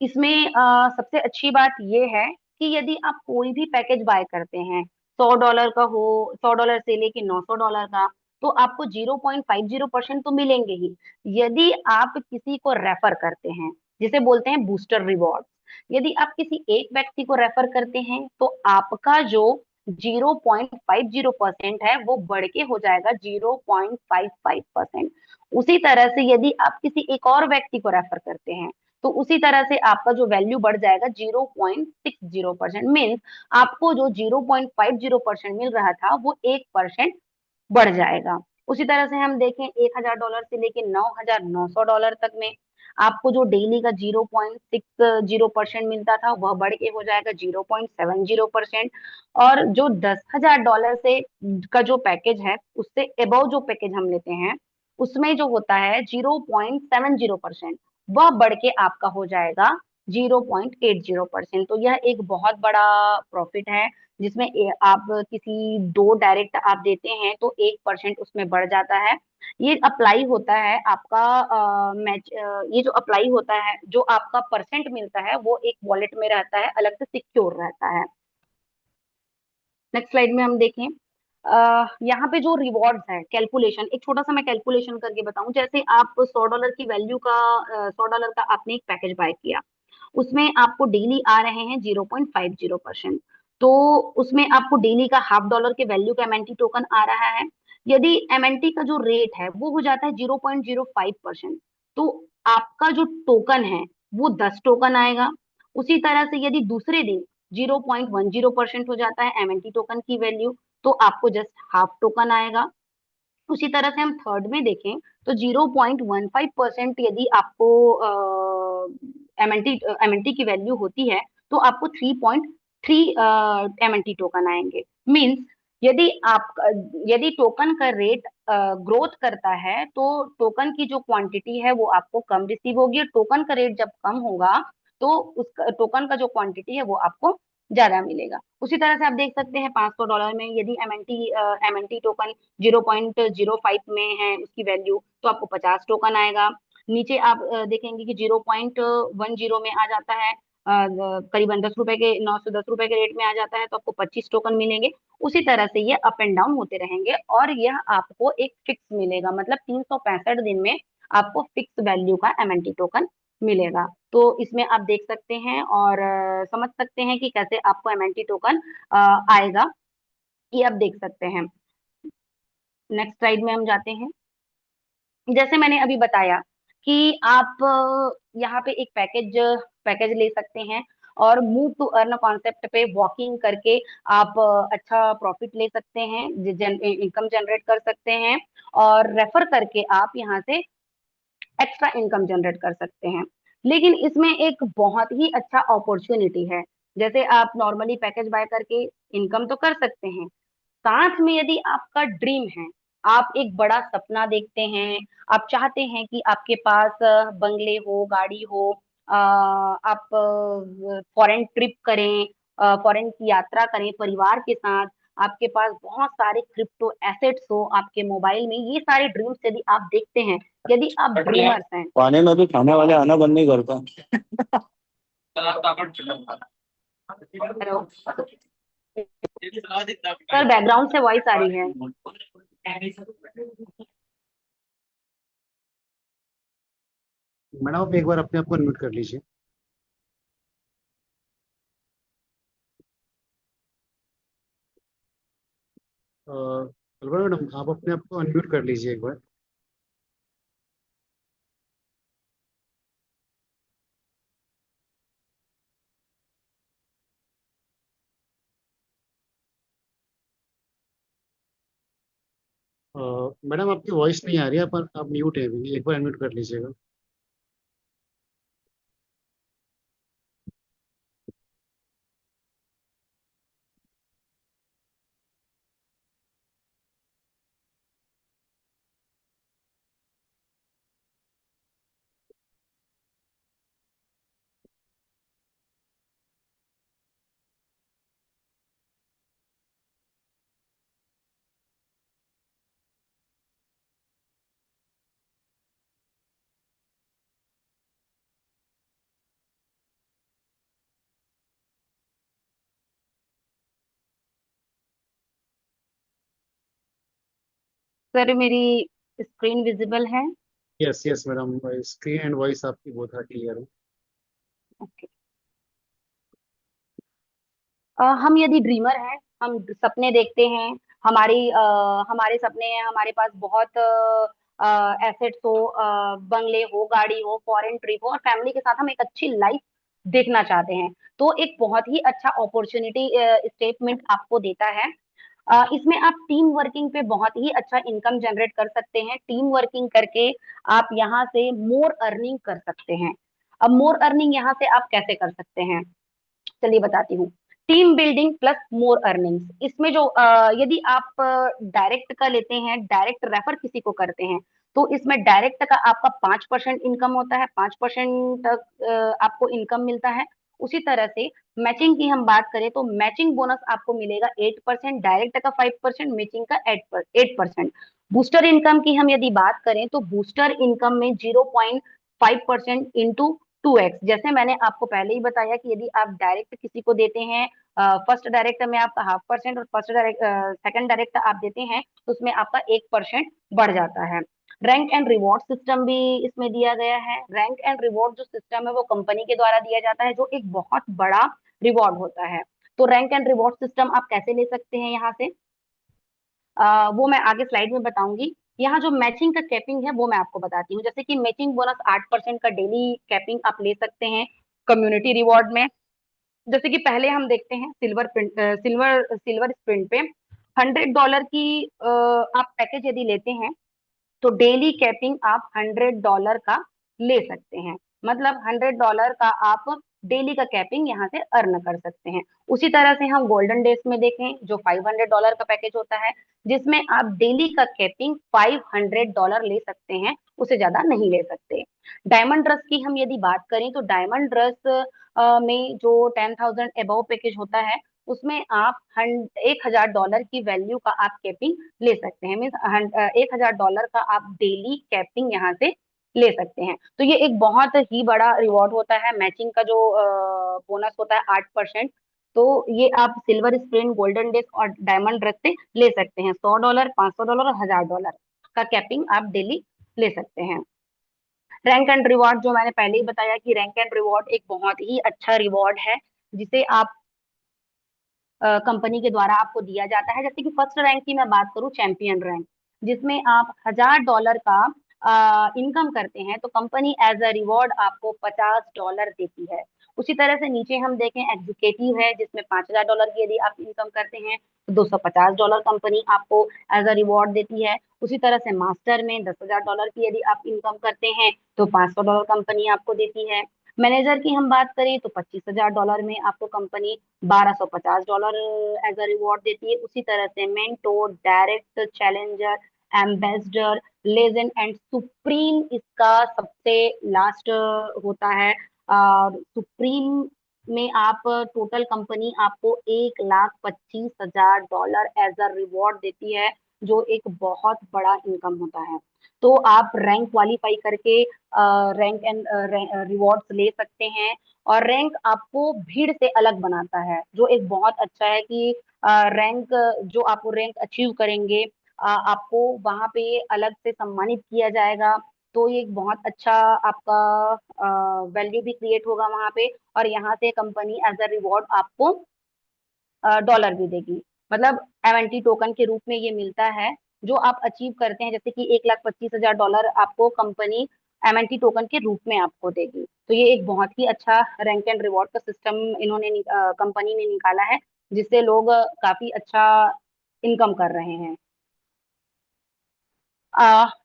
इसमें सबसे अच्छी बात यह है कि यदि आप कोई भी पैकेज बाय करते हैं, $100 का हो, $100 से लेके $900 का, तो आपको 0.50% तो मिलेंगे ही। यदि आप किसी को रेफर करते हैं, जिसे बोलते हैं बूस्टर रिवॉर्ड, यदि आप किसी एक व्यक्ति को रेफर करते हैं तो आपका जो 0.50% है वो बढ़ के हो जाएगा 0.55%। उसी तरह से यदि आप किसी एक और व्यक्ति को रेफर करते हैं तो उसी तरह से आपका जो वैल्यू बढ़ जाएगा 0.60%। मीन्स आपको जो 0.50% मिल रहा था वो 1% बढ़ जाएगा। उसी तरह से हम देखें $1,000 से लेके $9,900 तक में आपको जो डेली का 0.60% मिलता था वह बढ़ के हो जाएगा 0.70%। और जो $10,000 से का जो पैकेज है उससे एबव जो पैकेज हम लेते हैं उसमें जो होता है 0.70%, वह बढ़ के आपका हो जाएगा 0.80%। तो यह एक बहुत बड़ा प्रॉफिट है जिसमें आप किसी दो डायरेक्ट आप देते हैं तो 1% उसमें बढ़ जाता है। ये अप्लाई होता है आपका मैच, ये जो अप्लाई होता है जो आपका परसेंट मिलता है वो एक वॉलेट में रहता है, अलग से सिक्योर रहता है। नेक्स्ट स्लाइड में हम देखें, यहाँ पे जो रिवॉर्ड्स है कैलकुलेशन, एक छोटा सा मैं कैलकुलेशन करके बताऊं। जैसे आप $100 की वैल्यू का $100 का आपने एक पैकेज बाय किया, उसमें आपको डेली आ रहे हैं 0.50%। तो उसमें आपको डेली का $0.50 के वैल्यू का एमएनटी टोकन आ रहा है। यदि एमएनटी का जो रेट है वो हो जाता है 0.05%, तो आपका जो टोकन है वो 10 टोकन आएगा। उसी तरह से यदि दूसरे दिन 0.10% हो जाता है एमएनटी टोकन की वैल्यू, तो आपको जस्ट हाफ टोकन आएगा। उसी तरह से हम थर्ड में देखें तो 0.15% यदि आपको एमएनटी की वैल्यू होती है तो आपको 3.3 एमएनटी टोकन आएंगे। मींस यदि आप यदि टोकन का रेट ग्रोथ करता है तो टोकन की जो क्वांटिटी है वो आपको कम रिसीव होगी, और टोकन का रेट जब कम होगा तो उस टोकन का जो क्वांटिटी है वो आपको ज्यादा मिलेगा। उसी तरह से आप देख सकते हैं $500 में यदि एमएनटी टोकन 0.05 में है उसकी वैल्यू, तो आपको 50 टोकन आएगा। नीचे आप देखेंगे कि 0.10 में आ जाता है, करीबन 10 रुपए के, 9 से 10 रुपए के रेट में आ जाता है तो आपको 25 टोकन मिलेंगे। उसी तरह से ये अप एंड डाउन होते रहेंगे और यह आपको एक फिक्स मिलेगा, मतलब 365 दिन में आपको फिक्स वैल्यू का एमएनटी टोकन मिलेगा। तो इसमें आप देख सकते हैं और समझ सकते हैं कि कैसे आपको एमएनटी टोकन आएगा, ये आप देख सकते हैं। नेक्स्ट स्लाइड में हम जाते हैं। जैसे मैंने अभी बताया कि आप यहाँ पे एक पैकेज ले सकते हैं और मूव टू अर्न कॉन्सेप्ट पे वॉकिंग करके आप अच्छा प्रॉफिट ले सकते हैं, इनकम जनरेट कर सकते हैं, और रेफर करके आप यहाँ से एक्स्ट्रा इनकम जनरेट कर सकते हैं। लेकिन इसमें एक बहुत ही अच्छा अपॉर्चुनिटी है। जैसे आप नॉर्मली पैकेज बाय करके इनकम तो कर सकते हैं, साथ में यदि आपका ड्रीम है, आप एक बड़ा सपना देखते हैं, आप चाहते हैं कि आपके पास बंगले हो, गाड़ी हो, आप फॉरेन ट्रिप करें, फॉरेन की यात्रा करें परिवार के साथ, आपके पास बहुत सारे क्रिप्टो एसेट्स हो आपके मोबाइल में, ये सारे ड्रीम्स यदि आप देखते हैं, यदि आप ड्रीमर्स हैं। पानी में भी खाने वाले आना बंद नहीं करता। हेलो सर, बैकग्राउंड से वॉइस आ रही है। मैडम आप एक बार अपने आप को अनम्यूट कर लीजिए। कल्पना मैडम आप अपने आप को अनम्यूट कर लीजिए एक बार। अ, मैडम आपकी वॉइस नहीं आ रही है, पर आप म्यूट है अभी, एक बार अनम्यूट कर लीजिएगा। सर मेरी स्क्रीन विजिबल है? Yes yes madam, screen and voice आपकी बहुत क्लियर है। ओके। हम यदि ड्रीमर हैं, हम सपने देखते हैं, हमारे सपने हैं, हमारे पास बहुत एसेट्स हो, बंगले हो, गाड़ी हो, फॉरेन ट्रिप हो, और फैमिली के साथ हम एक अच्छी लाइफ देखना चाहते हैं, तो एक बहुत ही अच्छा अपॉर्चुनिटी स्टेटमेंट आपको देता है। इसमें आप टीम वर्किंग पे बहुत ही अच्छा इनकम जनरेट कर सकते हैं। टीम वर्किंग करके आप यहाँ से मोर अर्निंग कर सकते हैं। अब मोर अर्निंग यहाँ से आप कैसे कर सकते हैं, चलिए बताती हूँ। टीम बिल्डिंग प्लस मोर अर्निंग्स, इसमें जो यदि आप डायरेक्ट का लेते हैं, डायरेक्ट रेफर किसी को करते हैं, तो इसमें डायरेक्ट का आपका 5% इनकम होता है, 5% आपको इनकम मिलता है। उसी तरह से मैचिंग की हम बात करें तो मैचिंग बोनस आपको मिलेगा 8%, डायरेक्ट का 5%, मैचिंग का 8%। बूस्टर इनकम की हम यदि बात करें तो बूस्टर इनकम में 0.5% इंटू 2x, जैसे मैंने आपको पहले ही बताया कि यदि आप डायरेक्ट किसी को देते हैं, फर्स्ट डायरेक्ट में आपका 0.5% और फर्स्ट डायरेक्ट सेकंड डायरेक्ट आप देते हैं, तो उसमें आपका 1% बढ़ जाता है। रैंक एंड रिवॉर्ड सिस्टम भी इसमें दिया गया है। रैंक एंड रिवॉर्ड जो सिस्टम है वो कंपनी के द्वारा दिया जाता है, जो एक बहुत बड़ा रिवॉर्ड होता है। तो रैंक एंड रिवॉर्ड सिस्टम आप कैसे ले सकते हैं यहाँ से, वो मैं आगे स्लाइड में बताऊंगी। यहाँ जो मैचिंग का कैपिंग है वो मैं आपको बताती हूँ। जैसे कि मैचिंग बोनस 8% का डेली कैपिंग आप ले सकते हैं कम्युनिटी रिवॉर्ड में। जैसे कि पहले हम देखते हैं सिल्वर स्प्रिंट पे $100 की आप पैकेज यदि लेते हैं, तो डेली कैपिंग आप $100 का ले सकते हैं। मतलब $100 का आप डेली का कैपिंग यहाँ से अर्न कर सकते हैं। उसी तरह से हम गोल्डन डेज में देखें, जो $500 का पैकेज होता है, जिसमें आप डेली का कैपिंग $500 ले सकते हैं, उससे ज्यादा नहीं ले सकते। डायमंड रस की हम यदि बात करें तो डायमंड रस में जो 10,000 अबव पैकेज होता है, उसमें आप $1,000 की वैल्यू का आप कैपिंग ले सकते हैं। मीन्स $1,000 का आप डेली कैपिंग यहाँ से ले सकते हैं। तो ये एक बहुत ही बड़ा रिवॉर्ड होता है। मैचिंग का जो बोनस होता है 8%, तो ये आप सिल्वर स्प्रिंट, गोल्डन डेज और डायमंड रख से ले सकते हैं। $100, $500 और $1,000 का कैपिंग आप डेली ले सकते हैं। रैंक एंड रिवॉर्ड जो मैंने पहले ही बताया कि रैंक एंड रिवॉर्ड एक बहुत ही अच्छा रिवॉर्ड है, जिसे आप कंपनी के द्वारा आपको दिया जाता है। जैसे कि फर्स्ट रैंक की मैं बात करूं, चैंपियन रैंक, जिसमें आप $1,000 का इनकम करते हैं, तो कंपनी एज अ रिवॉर्ड आपको $50 देती है। उसी तरह से नीचे हम देखें, एग्जीक्यूटिव है, जिसमें $5,000 की यदि आप इनकम करते हैं, तो $250 कंपनी आपको एज अ रिवॉर्ड देती है। उसी तरह से मास्टर में $10,000 की यदि आप इनकम करते हैं, तो $500 कंपनी आपको देती है। मैनेजर की हम बात करें तो $25,000 में आपको कंपनी $1,250 एज अ रिवॉर्ड देती है। उसी तरह से mentor, direct, challenger, ambassador, legend and supreme इसका सबसे लास्ट होता है। सुप्रीम में आप टोटल कंपनी आपको $1,25,000 एज अ रिवॉर्ड देती है, जो एक बहुत बड़ा इनकम होता है। तो आप रैंक क्वालिफाई करके रैंक एंड रिवॉर्ड्स ले सकते हैं। और रैंक आपको भीड़ से अलग बनाता है, जो एक बहुत अच्छा है कि रैंक, जो आप रैंक अचीव करेंगे, आपको वहां पे अलग से सम्मानित किया जाएगा। तो ये एक बहुत अच्छा आपका वैल्यू भी क्रिएट होगा वहां पे, और यहाँ से कंपनी एज अ रिवॉर्ड आपको डॉलर भी देगी। मतलब एमएनटी टोकन के रूप में ये मिलता है, जो आप अचीव करते हैं। जैसे कि $1,25,000 आपको कंपनी एमएनटी टोकन के रूप में आपको देगी। तो ये एक बहुत ही अच्छा रैंक एंड रिवॉर्ड का सिस्टम इन्होंने कंपनी ने निकाला है, जिससे लोग काफी अच्छा इनकम कर रहे हैं।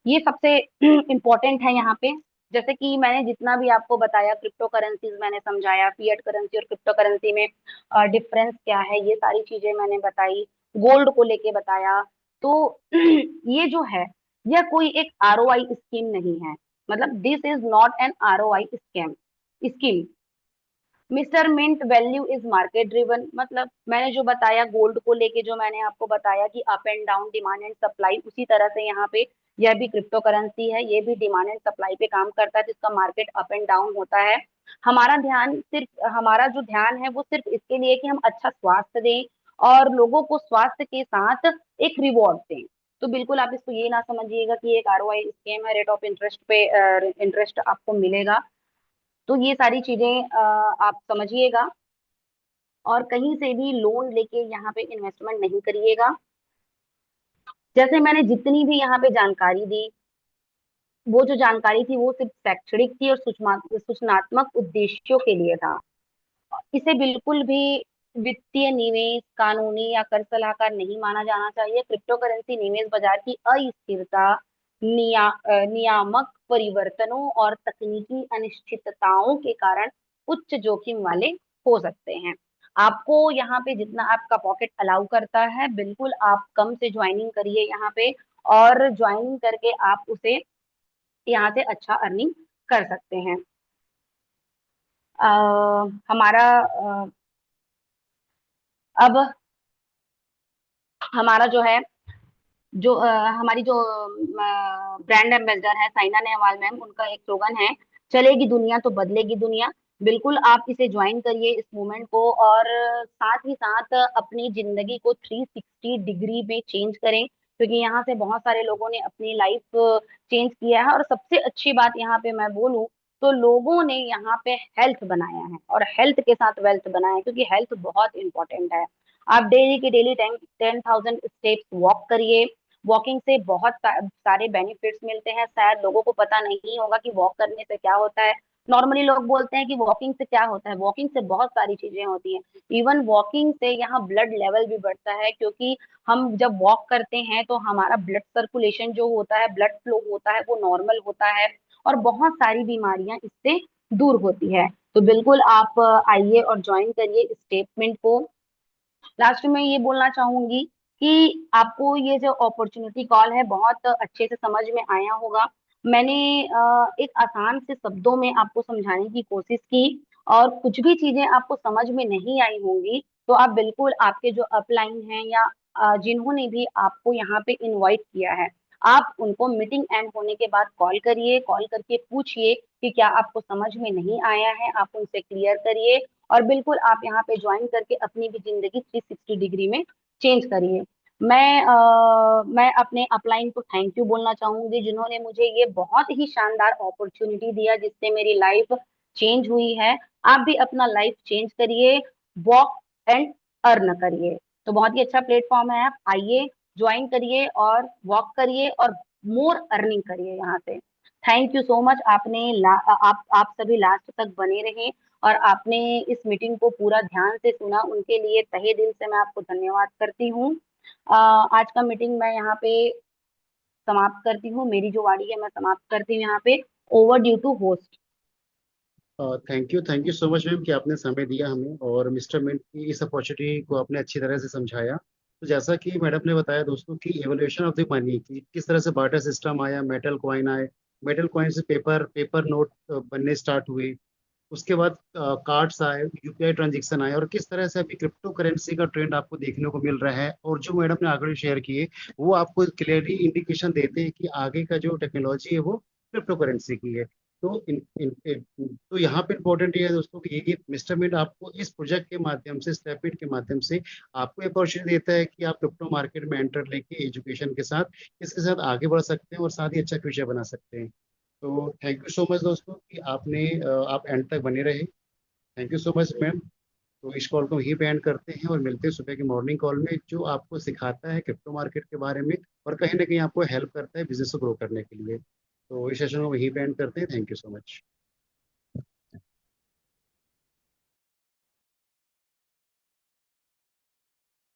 ये सबसे इम्पोर्टेंट है यहाँ पे। जैसे कि मैंने जितना भी आपको बताया, क्रिप्टो करेंसीज मैंने समझाया, फिएट करेंसी और क्रिप्टो करेंसी में डिफरेंस क्या है, ये सारी चीजें मैंने बताई। गोल्ड को लेके बताया। तो ये जो है, यह कोई एक आरओआई स्कीम नहीं है। मतलब this is not an ROI scheme. मिस्टरमेंट वैल्यू इज मार्केट ड्रिवन। मतलब मैंने जो बताया गोल्ड को लेके, जो मैंने आपको बताया कि up and down, demand and supply, उसी तरह से यहाँ पे यह भी क्रिप्टो करेंसी है, ये भी डिमांड एंड सप्लाई पे काम करता है, जिसका मार्केट अप एंड डाउन होता है। हमारा जो ध्यान है वो सिर्फ इसके लिए कि हम अच्छा स्वास्थ्य दें और लोगों को स्वास्थ्य के साथ एक रिवॉर्ड दें। तो बिल्कुल आप इसको ये ना समझिएगा कि एक आरओआई स्कीम है, रेट ऑफ इंटरेस्ट पे इंटरेस्ट आपको मिलेगा। तो ये सारी चीजें आप समझिएगा, और कहीं से भी लोन लेके यहाँ पे इन्वेस्टमेंट नहीं करिएगा। जैसे मैंने जितनी भी यहाँ पे जानकारी दी, वो जो जानकारी थी वो सिर्फ शैक्षणिक थी और सूचनात्मक उद्देश्यों के लिए था। इसे बिल्कुल भी वित्तीय निवेश, कानूनी या कर सलाहकार नहीं माना जाना चाहिए। क्रिप्टो करेंसी निवेश बाजार की अस्थिरता, नियामक परिवर्तनों और तकनीकी अनिश्चितताओं के कारण उच्च जोखिम वाले हो सकते हैं। आपको यहाँ पे जितना आपका पॉकेट अलाउ करता है, बिल्कुल आप कम से ज्वाइनिंग करिए यहाँ पे, और ज्वाइनिंग करके आप उसे यहाँ से अच्छा अर्निंग कर सकते हैं। हमारा अब हमारा जो है, जो हमारी जो ब्रांड एम्बेसडर है साइना नेहवाल मैम, उनका एक स्लोगन है, चलेगी दुनिया तो बदलेगी दुनिया। बिल्कुल आप इसे ज्वाइन करिए इस मूवमेंट को, और साथ ही साथ अपनी जिंदगी को 360 डिग्री में चेंज करें, क्योंकि यहाँ से बहुत सारे लोगों ने अपनी लाइफ चेंज किया है। और सबसे अच्छी बात यहाँ पे मैं बोलूँ तो लोगों ने यहाँ पे हेल्थ बनाया है, और हेल्थ के साथ वेल्थ बनाया है, क्योंकि हेल्थ बहुत इंपॉर्टेंट है। आप डेली के डेली 10,000 स्टेप्स वॉक करिए। वॉकिंग से बहुत सारे बेनिफिट्स मिलते हैं, शायद लोगों को पता नहीं होगा कि वॉक करने से क्या होता है। नॉर्मली लोग बोलते हैं कि वॉकिंग से क्या होता है, वॉकिंग से बहुत सारी चीजें होती हैं। इवन वॉकिंग से यहाँ ब्लड लेवल भी बढ़ता है, क्योंकि हम जब वॉक करते हैं तो हमारा ब्लड सर्कुलेशन जो होता है, ब्लड फ्लो होता है, वो नॉर्मल होता है, और बहुत सारी बीमारियां इससे दूर होती है। तो बिल्कुल आप आइए और ज्वाइन करिए इस स्टेटमेंट को। लास्ट में ये बोलना चाहूंगी कि आपको ये जो अपॉर्चुनिटी कॉल है बहुत अच्छे से समझ में आया होगा। मैंने एक आसान से शब्दों में आपको समझाने की कोशिश की, और कुछ भी चीजें आपको समझ में नहीं आई होंगी तो आप बिल्कुल, आपके जो अपलाइन हैं या जिन्होंने भी आपको यहाँ पे इनवाइट किया है, आप उनको मीटिंग एंड होने के बाद कॉल करिए, कॉल करके पूछिए कि क्या आपको समझ में नहीं आया है, आप उनसे क्लियर करिए, और बिल्कुल आप यहाँ पे ज्वाइन करके अपनी भी जिंदगी 360 डिग्री में चेंज करिए। मैं अपने अपलाइन को थैंक यू बोलना चाहूंगी, जिन्होंने मुझे ये बहुत ही शानदार अपॉर्चुनिटी दिया, जिससे मेरी लाइफ चेंज हुई है। आप भी अपना लाइफ चेंज करिए, वॉक एंड अर्न करिए। तो बहुत ही अच्छा प्लेटफॉर्म है, आप आइए, ज्वाइन करिए और वॉक करिए और मोर अर्निंग करिए यहाँ से। Thank you so much. आप सभी लास्ट तक बने रहे, और आपने इस मीटिंग को पूरा ध्यान से सुना, उनके लिए तहे दिल से मैं आपको धन्यवाद करती हूँ। आज का मीटिंग मैं यहाँ पे समाप्त करती हूँ, मेरी जो वारी है मैं समाप्त करती हूँ यहाँ पे। Over due to host. Thank you so much ma'am कि आपने समय दिया हमें, और मिस्टर मिंट की इस अपॉर्चुनिटी को आपने अच्छी तरह से समझाया। तो जैसा कि मैडम ने बताया दोस्तों कि एवोल्यूशन ऑफ द मनी, की किस तरह से बार्टर सिस्टम आया, मेटल कॉइन आए, मेटल कॉइन से पेपर पेपर नोट बनने स्टार्ट हुए, उसके बाद कार्ड्स आए, यूपीआई ट्रांजेक्शन आए, और किस तरह से अभी क्रिप्टो करेंसी का ट्रेंड आपको देखने को मिल रहा है। और जो मैडम ने आगे शेयर किए वो आपको क्लियरली इंडिकेशन देते हैं कि आगे का जो टेक्नोलॉजी है वो क्रिप्टो करेंसी की है। तो तो यहाँ पे इम्पोर्टेंट ये है दोस्तों कि ये मिस्टर मिंट आपको इस प्रोजेक्ट के माध्यम से, स्टेपिट के माध्यम से आपको अपॉर्चुनिटी देता है कि आप क्रिप्टो मार्केट में एंटर लेके एजुकेशन के साथ इसके साथ आगे बढ़ सकते हैं और साथ ही अच्छा फ्यूचर बना सकते हैं। तो थैंक यू सो मच दोस्तों कि आप एंड तक बने रहे। Thank you so much ma'am. तो इस कॉल को यहीं पे एंड करते हैं और मिलते हैं सुबह की मॉर्निंग कॉल में, जो आपको सिखाता है क्रिप्टो मार्केट के बारे में और कहीं ना कहीं आपको हेल्प करता है बिजनेस को ग्रो करने के लिए। तो इस सेशन को वहीं पे एंड करते हैं। Thank you so much.